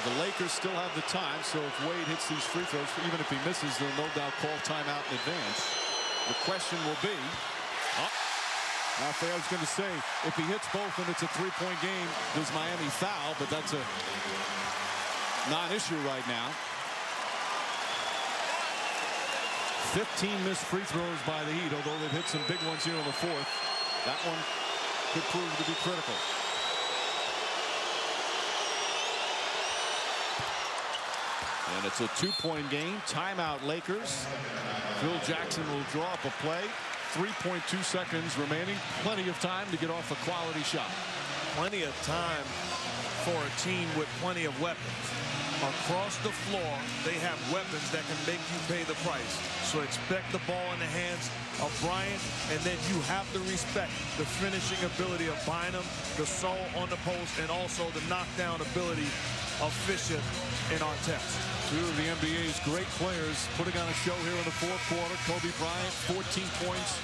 The Lakers still have the time, so if Wade hits these free throws, even if he misses, they'll no doubt call timeout in advance. The question will be, I was going to say, if he hits both and it's a 3-point game, does Miami foul? But that's a non-issue right now. 15 missed free throws by the Heat, although they've hit some big ones here in the fourth. That one could prove to be critical. And it's a 2-point game. Timeout, Lakers. Phil Jackson will draw up a play. 3.2 seconds remaining. Plenty of time to get off a quality shot. Plenty of time for a team with plenty of weapons. Across the floor, they have weapons that can make you pay the price. So expect the ball in the hands of Bryant, and then you have to respect the finishing ability of Bynum, Gasol on the post, and also the knockdown ability of Fisher and Artest. Two of the NBA's great players putting on a show here in the fourth quarter. Kobe Bryant, 14 points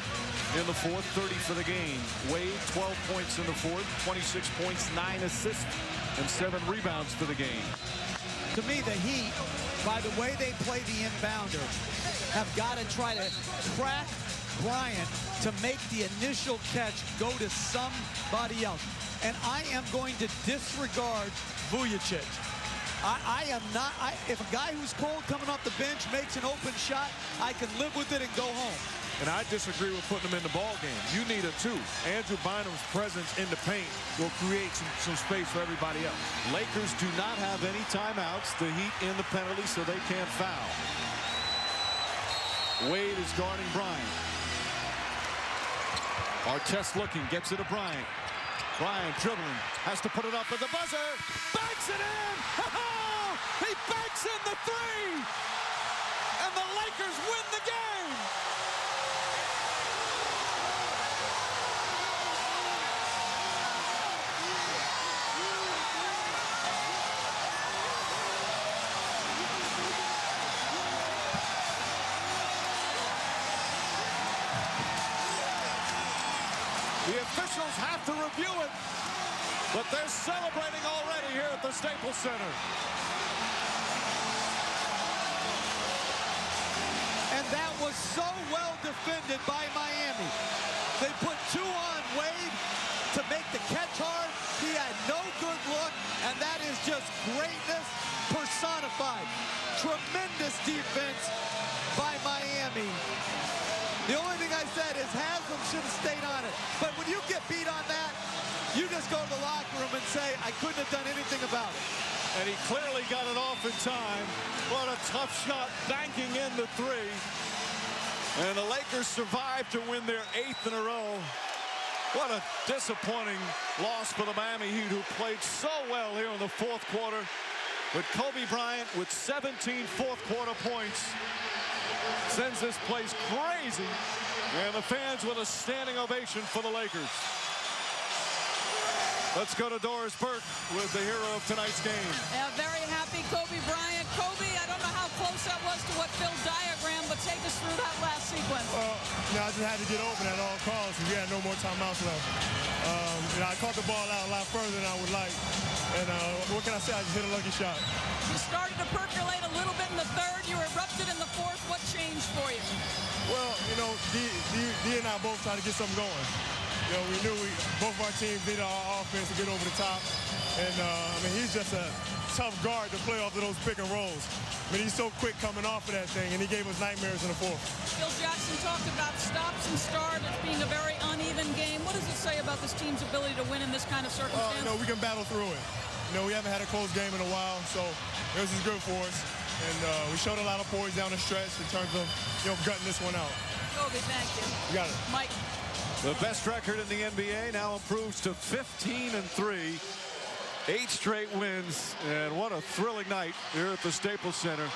in the fourth, 30 for the game. Wade, 12 points in the fourth, 26 points, 9 assists, and 7 rebounds for the game. To me, the Heat, by the way they play the inbounder, have got to try to track Bryant to make the initial catch go to somebody else. And I am going to disregard Vujicic. I am not, if a guy who's cold coming off the bench makes an open shot, I can live with it and go home. And I disagree with putting him in the ball game. You need a 2. Andrew Bynum's presence in the paint will create some space for everybody else. Lakers do not have any timeouts. The Heat in the penalty, so they can't foul. Wade is guarding Bryant. Artest looking, gets it to Bryant. Bryant dribbling, has to put it up at the buzzer. Banks it in! He banks in the 3! And the Lakers win the game! The officials have to review it, but they're celebrating already here at the Staples Center. And that was so well defended by Miami. They put 2 on Wade to make the catch hard. He had no good look, and that is just greatness personified. Tremendous defense by Miami. The only thing I said is Haslam should have stayed on it. But when you get beat on that, you just go to the locker room and say, I couldn't have done anything about it. And he clearly got it off in time. What a tough shot, banking in the 3. And the Lakers survived to win their 8th in a row. What a disappointing loss for the Miami Heat, who played so well here in the 4th quarter. But Kobe Bryant with 17 fourth-quarter points sends this place crazy. And the fans with a standing ovation for the Lakers. Let's go to Doris Burke with the hero of tonight's game. Yeah, very happy Kobe Bryant. Kobe, I don't know how close that was to what Phil diagrammed, but take us through that last sequence. I just had to get open at all costs because we had no more timeouts left. I caught the ball out a lot further than I would like. And what can I say? I just hit a lucky shot. You started to percolate a little bit in the 3rd. You erupted in the 4th. What changed for you? Well, D and I both tried to get something going. We knew both of our teams needed our offense to get over the top. And, he's just a tough guard to play off of those pick and rolls. He's so quick coming off of that thing, and he gave us nightmares in the 4th. Phil Jackson talked about stops and starts as being a very uneven game. What does it say about this team's ability to win in this kind of circumstance? We can battle through it. We haven't had a close game in a while, so this is good for us. And we showed a lot of poise down the stretch in terms of, gutting this one out. Kobe, thank you. You got it. Mike. The best record in the NBA now improves to 15-3. 8 straight wins, and what a thrilling night here at the Staples Center.